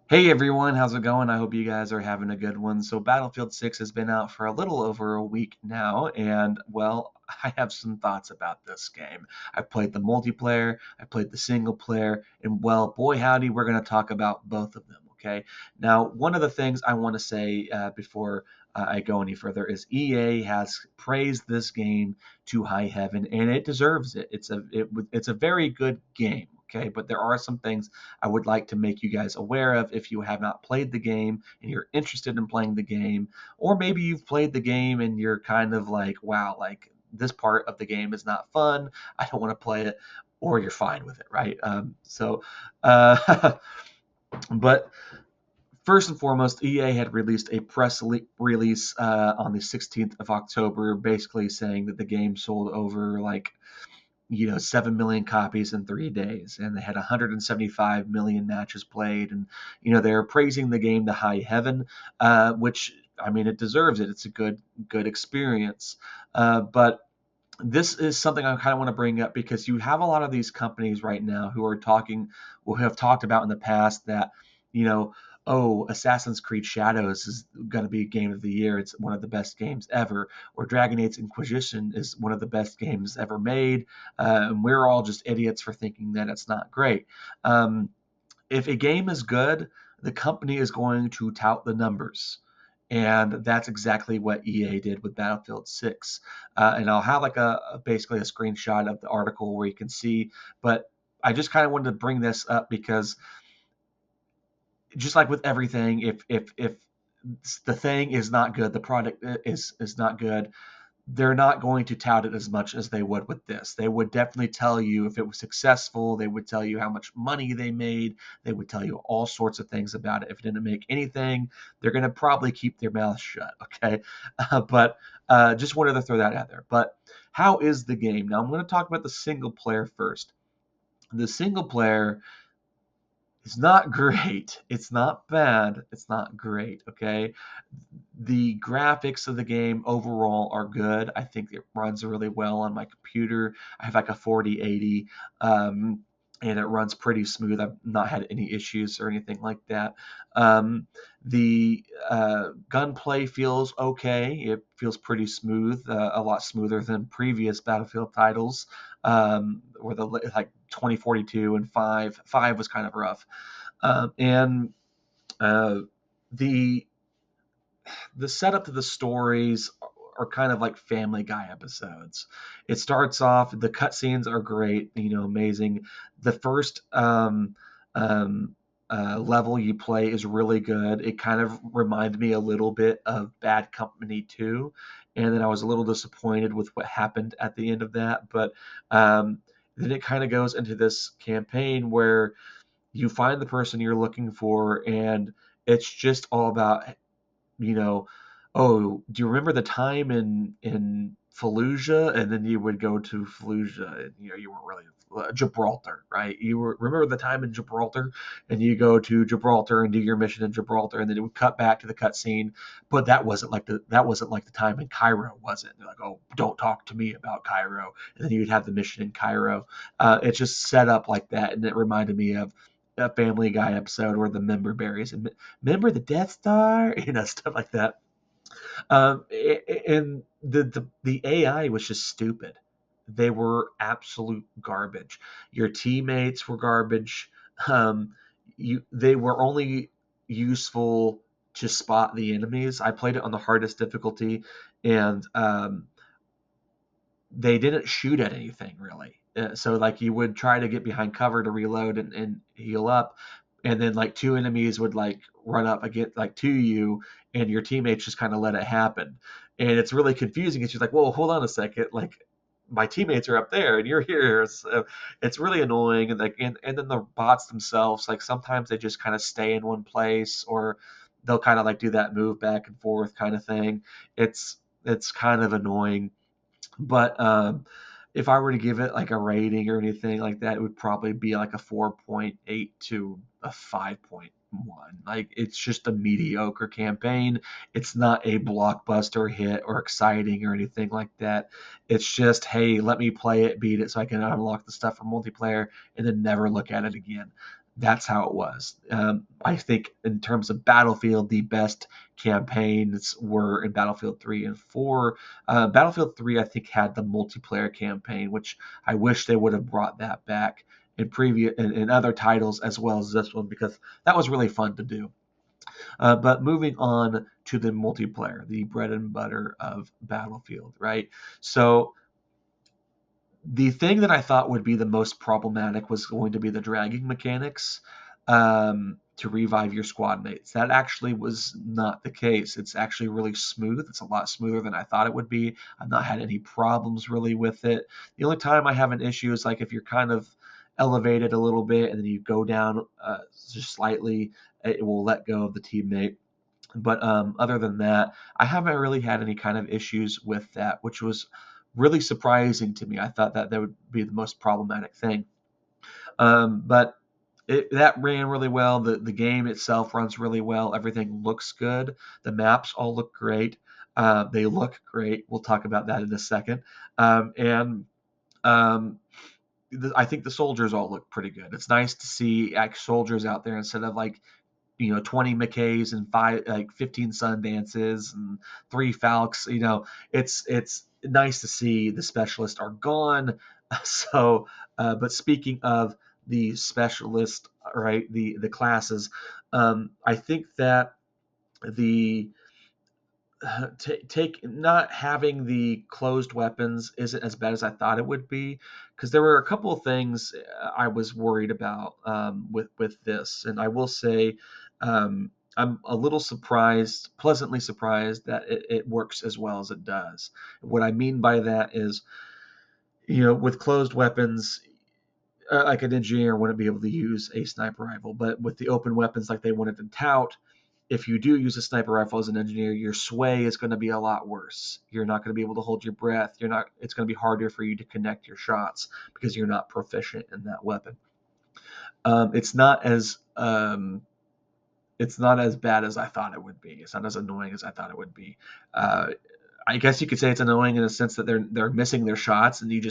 Hey everyone, how's it going? I hope you guys are having a good one. So, Battlefield 6 has been out for a little over a week now, and well, I have some thoughts about this game. I played the multiplayer, I played the single player, and well, boy howdy, we're going to talk about both of them, okay? Now, one of the things I want to say before I go any further is EA has praised this game to high heaven, and it deserves it. It's a very good game, okay? But there are some things I would like to make you guys aware of if you have not played the game and you're interested in playing the game, or maybe you've played the game and you're kind of like, wow, like this part of the game is not fun. I don't want to play it, or you're fine with it, right? Uh, but first and foremost, EA had released a release on the 16th of October, basically saying that the game sold over 7 million copies in 3 days, and they had 175 million matches played, and they're praising the game to high heaven, which, I mean, it deserves it. It's a good experience. But this is something I kind of want to bring up because you have a lot of these companies right now who have talked about in the past that, you know, oh, Assassin's Creed Shadows is going to be game of the year. It's one of the best games ever. Or Dragon Age Inquisition is one of the best games ever made. And we're all just idiots for thinking that it's not great. Um, if a game is good, the company is going to tout the numbers. And that's exactly what EA did with Battlefield 6. And I'll have basically a screenshot of the article where you can see. But I just kind of wanted to bring this up because just like with everything, if the thing is not good, the product is not good, they're not going to tout it as much as they would with this. They would definitely tell you if it was successful. They would tell you how much money they made. They would tell you all sorts of things about it. If it didn't make anything, they're going to probably keep their mouth shut. Okay, but just wanted to throw that out there. But how is the game? Now I'm going to talk about the single player first. The single player is not great. It's not bad. It's not great. Okay, the graphics of the game overall are good. I think it runs really well on my computer. I have like a 4080, and it runs pretty smooth. I've not had any issues or anything like that. Um, the gunplay feels okay. It feels pretty smooth, a lot smoother than previous Battlefield titles, where the like 2042 and five was kind of rough, and uh, the the setup to the stories are kind of like Family Guy episodes. It starts off, the cutscenes are great, amazing. The first um, level you play is really good. It kind of reminded me a little bit of Bad Company 2, and then I was a little disappointed with what happened at the end of that. But then it kind of goes into this campaign where you find the person you're looking for, and it's just all about you know, oh, do you remember the time in Fallujah? And then you would go to Fallujah, and you weren't really Gibraltar, right? Remember the time in Gibraltar, and you go to Gibraltar and do your mission in Gibraltar, and then it would cut back to the cutscene. But that wasn't like the time in Cairo, was it? They're like, oh, don't talk to me about Cairo, and then you'd have the mission in Cairo. It's just set up like that, and it reminded me of a Family Guy episode where the member berries and remember the Death Star, stuff like that. And the AI was just stupid. They were absolute garbage. Your teammates were garbage. They were only useful to spot the enemies. I played it on the hardest difficulty, and they didn't shoot at anything really. So like you would try to get behind cover to reload and heal up, and then like two enemies would like run up again like to you, and your teammates just kind of let it happen, and it's really confusing. It's just like, well, hold on a second, like my teammates are up there and you're here, so it's really annoying. And and then the bots themselves, like sometimes they just kind of stay in one place, or they'll kind of like do that move back and forth kind of thing. It's kind of annoying, but if I were to give it like a rating or anything like that, it would probably be like a 4.8 to a 5.1. Like it's just a mediocre campaign. It's not a blockbuster hit or exciting or anything like that. It's just, hey, let me play it, beat it so I can unlock the stuff for multiplayer and then never look at it again. that's how it was. I think in terms of Battlefield, the best campaigns were in Battlefield 3 and 4. Battlefield 3, I think, had the multiplayer campaign, which I wish they would have brought that back in previous in other titles as well as this one, because that was really fun to do. But moving on to the multiplayer, the bread and butter of Battlefield, right? So the thing that I thought would be the most problematic was going to be the dragging mechanics to revive your squad mates. That actually was not the case. It's actually really smooth. It's a lot smoother than I thought it would be. I've not had any problems really with it. The only time I have an issue is like if you're kind of elevated a little bit and then you go down just slightly, it will let go of the teammate. But other than that, I haven't really had any kind of issues with that, which was really surprising to me. I thought that that would be the most problematic thing. But that ran really well. The game itself runs really well. Everything looks good. The maps all look great. They look great. We'll talk about that in a second. And um, I think the soldiers all look pretty good. It's nice to see soldiers out there instead of like 20 McKays and 15 Sundances and 3 Falcons. It's nice to see the specialists are gone. So, but speaking of the specialist, right, the classes, I think that the take not having the closed weapons isn't as bad as I thought it would be, because there were a couple of things I was worried about with this, and I will say I'm a little surprised, pleasantly surprised that it works as well as it does. What I mean by that is, with closed weapons, like an engineer wouldn't be able to use a sniper rifle, but with the open weapons like they wanted to tout, if you do use a sniper rifle as an engineer, your sway is going to be a lot worse. You're not going to be able to hold your breath. You're not. It's going to be harder for you to connect your shots because you're not proficient in that weapon. It's not as it's not as bad as I thought it would be. It's not as annoying as I thought it would be. Uh, I guess you could say it's annoying in a sense that they're missing their shots, and you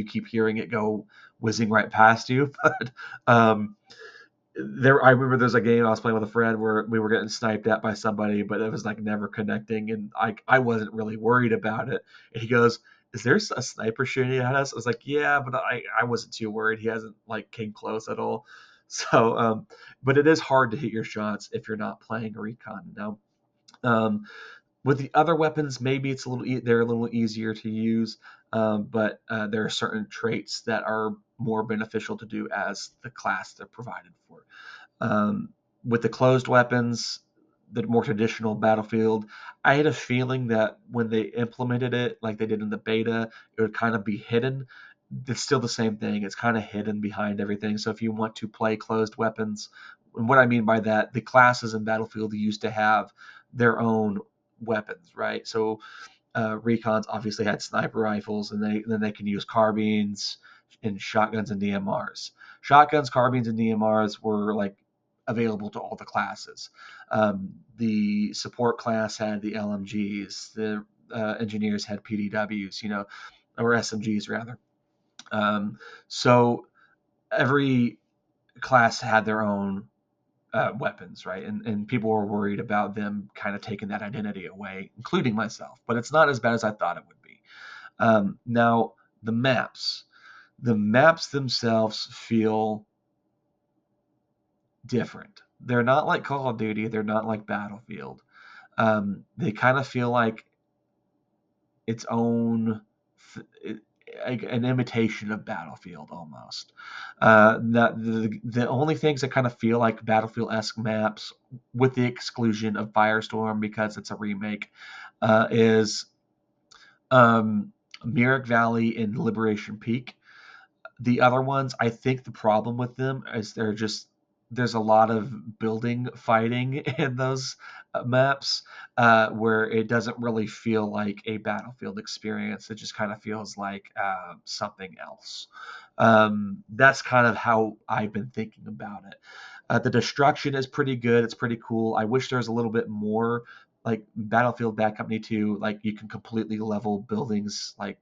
keep hearing it go whizzing right past you. But I remember there's a game I was playing with a friend where we were getting sniped at by somebody, but it was like never connecting, and I wasn't really worried about it. And he goes, "Is there a sniper shooting at us?" I was like, "Yeah," but I wasn't too worried. He hasn't like came close at all. So, but it is hard to hit your shots if you're not playing recon now. Um, with the other weapons, maybe it's they're a little easier to use, but there are certain traits that are more beneficial to do as the class they're provided for. Um, with the closed weapons, the more traditional Battlefield, I had a feeling that when they implemented it, like they did in the beta, it would kind of be hidden. It's still the same thing. It's kind of hidden behind everything. So if you want to play closed weapons, and what I mean by that, the classes in Battlefield used to have their own weapons, right? So recons obviously had sniper rifles, and then they can use carbines and shotguns and DMRs. Shotguns, carbines, and DMRs were like available to all the classes. The support class had the LMGs. The engineers had PDWs, or SMGs rather. So every class had their own weapons, right? And people were worried about them kind of taking that identity away, including myself. But it's not as bad as I thought it would be. Now, the maps. The maps themselves feel different. They're not like Call of Duty. They're not like Battlefield. They kind of feel like its own, an imitation of Battlefield almost. The only things that kind of feel like Battlefield-esque maps, with the exclusion of Firestorm because it's a remake, is Myrick Valley and Liberation Peak. The other ones, I think the problem with them is there's a lot of building fighting in those maps, where it doesn't really feel like a Battlefield experience. It just kind of feels like something else. That's kind of how I've been thinking about it. The destruction is pretty good. It's pretty cool. I wish there was a little bit more like Battlefield Bad Company 2, like you can completely level buildings, like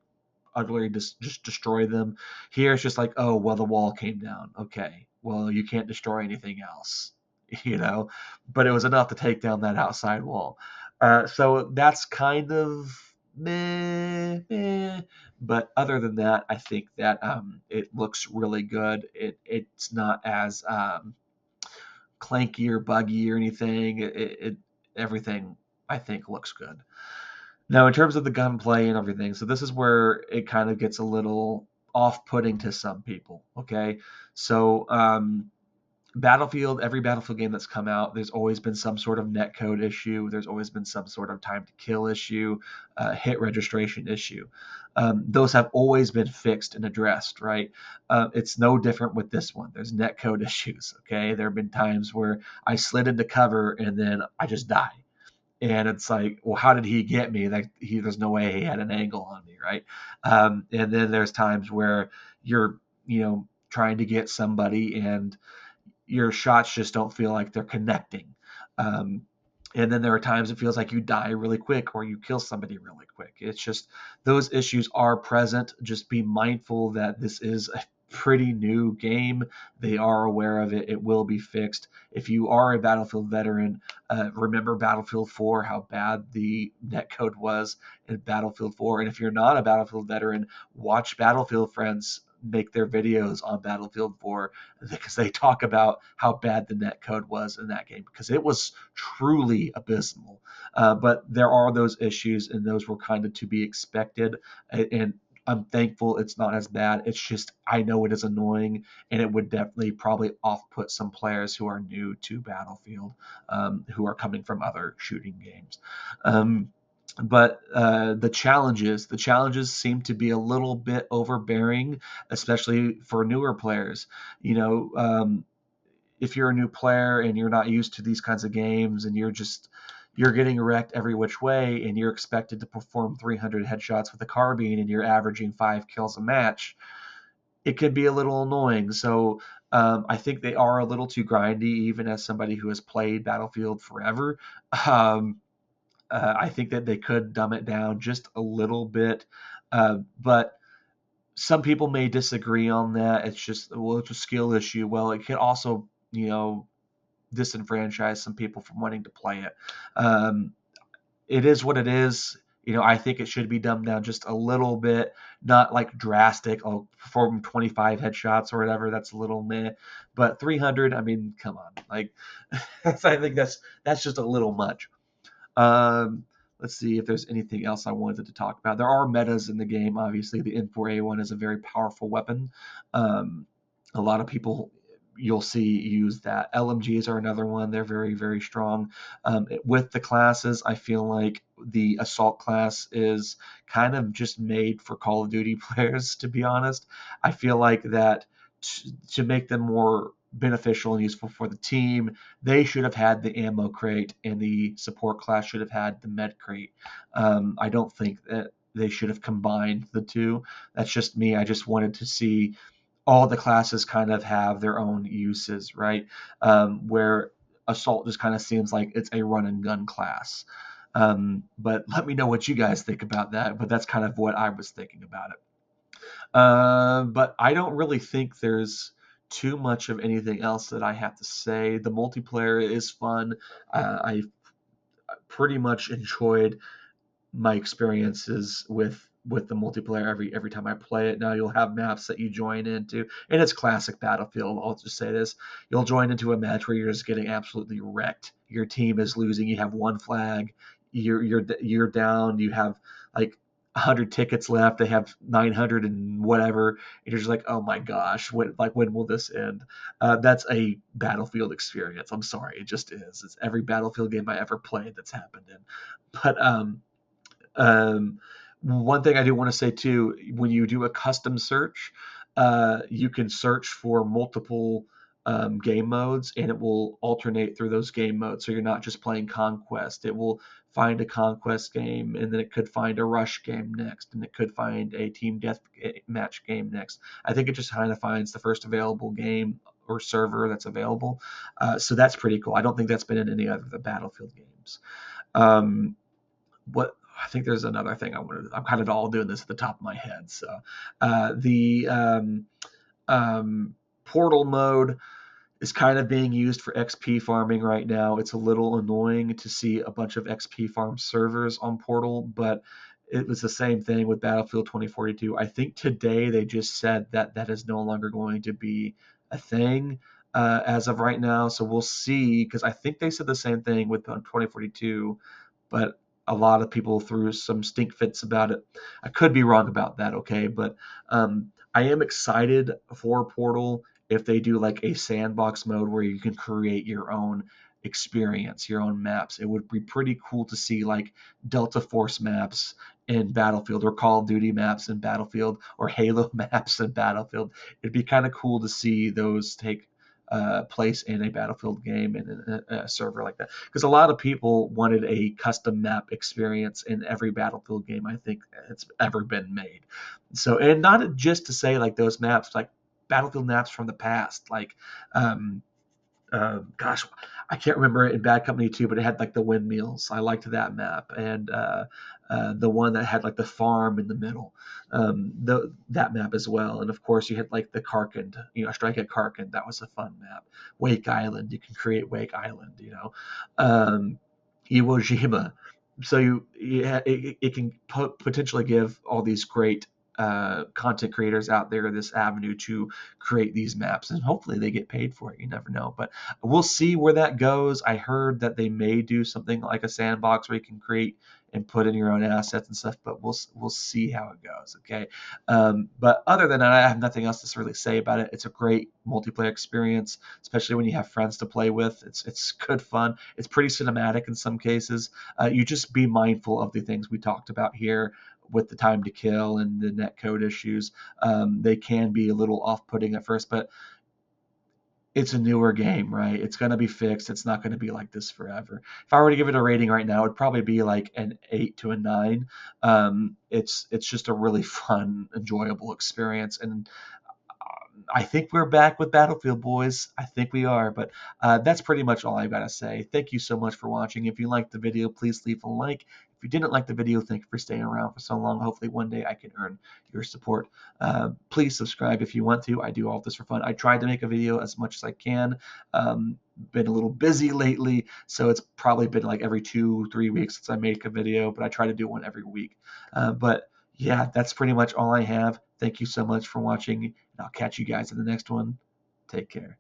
utterly just destroy them. Here it's just like, oh well, the wall came down. Okay, well, you can't destroy anything else, you know, but it was enough to take down that outside wall. So that's kind of meh, meh. But other than that, I think that it looks really good. It's not as clanky or buggy or anything. Everything I think looks good. Now, in terms of the gunplay and everything, so this is where it kind of gets a little off-putting to some people. Okay, so every Battlefield game that's come out, there's always been some sort of netcode issue. There's always been some sort of time to kill issue, hit registration issue. Those have always been fixed and addressed, right? It's no different with this one. There's netcode issues. Okay, there have been times where I slid into cover and then I just die. And it's like, well, how did he get me? Like, there's no way he had an angle on me, right? And then there's times where you're, trying to get somebody and your shots just don't feel like they're connecting. Um, and then there are times it feels like you die really quick or you kill somebody really quick. It's just those issues are present. Just be mindful that this is a pretty new game. They are aware of it. It will be fixed. If you are a Battlefield veteran, remember Battlefield 4, how bad the netcode was in Battlefield 4. And if you're not a Battlefield veteran, watch Battlefield Friends make their videos on Battlefield 4 because they talk about how bad the net code was in that game because it was truly abysmal. But there are those issues, and those were kind of to be expected. And I'm thankful it's not as bad. It's just I know it is annoying, and it would definitely probably off-put some players who are new to Battlefield, who are coming from other shooting games. But the challenges seem to be a little bit overbearing, especially for newer players. You know, if you're a new player and you're not used to these kinds of games and you're getting wrecked every which way and you're expected to perform 300 headshots with a carbine and you're averaging 5 kills a match, it could be a little annoying. So I think they are a little too grindy, even as somebody who has played Battlefield forever. Um, I think that they could dumb it down just a little bit, but some people may disagree on that. It's just, well, it's a skill issue. Well, it can also, disenfranchise some people from wanting to play it. Um, it is what it is. I think it should be dumbed down just a little bit, not like drastic. I'll perform 25 headshots or whatever. That's a little meh, but 300. I mean, come on, like I think that's just a little much. Um, let's see if there's anything else I wanted to talk about. There are metas in the game. Obviously, the N4A1 is a very powerful weapon. Um, a lot of people you'll see use that. LMGs are another one. They're very, very strong. With the classes, I feel like the assault class is kind of just made for Call of Duty players, to be honest. I feel like that to make them more beneficial and useful for the team, they should have had the ammo crate, and the support class should have had the med crate. I don't think that they should have combined the two. That's just me. I just wanted to see all the classes kind of have their own uses, right? Where assault just kind of seems like it's a run and gun class. But let me know what you guys think about that. But that's kind of what I was thinking about it. But I don't really think there's too much of anything else that I have to say. The multiplayer is fun. I pretty much enjoyed my experiences with the multiplayer every time I play it. Now you'll have maps that you join into, and it's classic Battlefield. I'll just say this: you'll join into a match where you're just getting absolutely wrecked. Your team is losing. You have one flag. You're down. You have like 100 tickets left. They have 900 and whatever. And you're just like, oh my gosh, when will this end? That's a Battlefield experience. I'm sorry, it just is. It's every Battlefield game I ever played that's happened in. But um, one thing I do want to say too, when you do a custom search, you can search for multiple game modes, and it will alternate through those game modes. So you're not just playing Conquest. It will find a Conquest game, and then it could find a Rush game next, and it could find a Team Death Match game next. I think it just kind of finds the first available game or server that's available. So that's pretty cool. I don't think that's been in any other of the Battlefield games. Um, what I think there's another thing I wanted. I'm kind of all doing this at the top of my head. So the um, Portal mode is kind of being used for XP farming right now. It's a little annoying to see a bunch of XP farm servers on Portal, but it was the same thing with Battlefield 2042. I think today they just said that that is no longer going to be a thing as of right now. So we'll see, because I think they said the same thing with 2042, but a lot of people threw some stink fits about it. I could be wrong about that, okay? But I am excited for Portal if they do like a sandbox mode where you can create your own experience, your own maps. It would be pretty cool to see like Delta Force maps in Battlefield, or Call of Duty maps in Battlefield, or Halo maps in Battlefield. It'd be kind of cool to see those take place in a Battlefield game and in a server like that. Because a lot of people wanted a custom map experience in every Battlefield game I think it's ever been made. So, and not just to say like those maps, like Battlefield maps from the past, like gosh, I can't remember it in Bad Company 2, but it had like the windmills. I liked that map, and the one that had like the farm in the middle, that map as well. And of course, you had like the Karkand, Strike at Karkand. That was a fun map. Wake Island, you can create Wake Island. Iwo Jima. So it can potentially give all these great content creators out there this avenue to create these maps, and hopefully they get paid for it. You never know, but we'll see where that goes. I heard that they may do something like a sandbox where you can create and put in your own assets and stuff, but we'll see how it goes. Okay, but other than that, I have nothing else to really say about it. It's a great multiplayer experience, especially when you have friends to play with. It's good fun. It's pretty cinematic in some cases. You just be mindful of the things we talked about here with the time to kill and the net code issues. They can be a little off-putting at first, but it's a newer game, right? It's going to be fixed. It's not going to be like this forever. If I were to give it a rating right now, it'd probably be like an 8 to a 9. It's just a really fun, enjoyable experience, and I think we're back with Battlefield, boys. I think we are, but that's pretty much all I've got to say. Thank you so much for watching. If you liked the video, please leave a like. If you didn't like the video, thank you for staying around for so long. Hopefully one day I can earn your support. Please subscribe if you want to. I do all this for fun. I tried to make a video as much as I can. Been a little busy lately, so it's probably been like every 2-3 weeks since I make a video, but I try to do one every week. But yeah, that's pretty much all I have. Thank you so much for watching, and I'll catch you guys in the next one. Take care.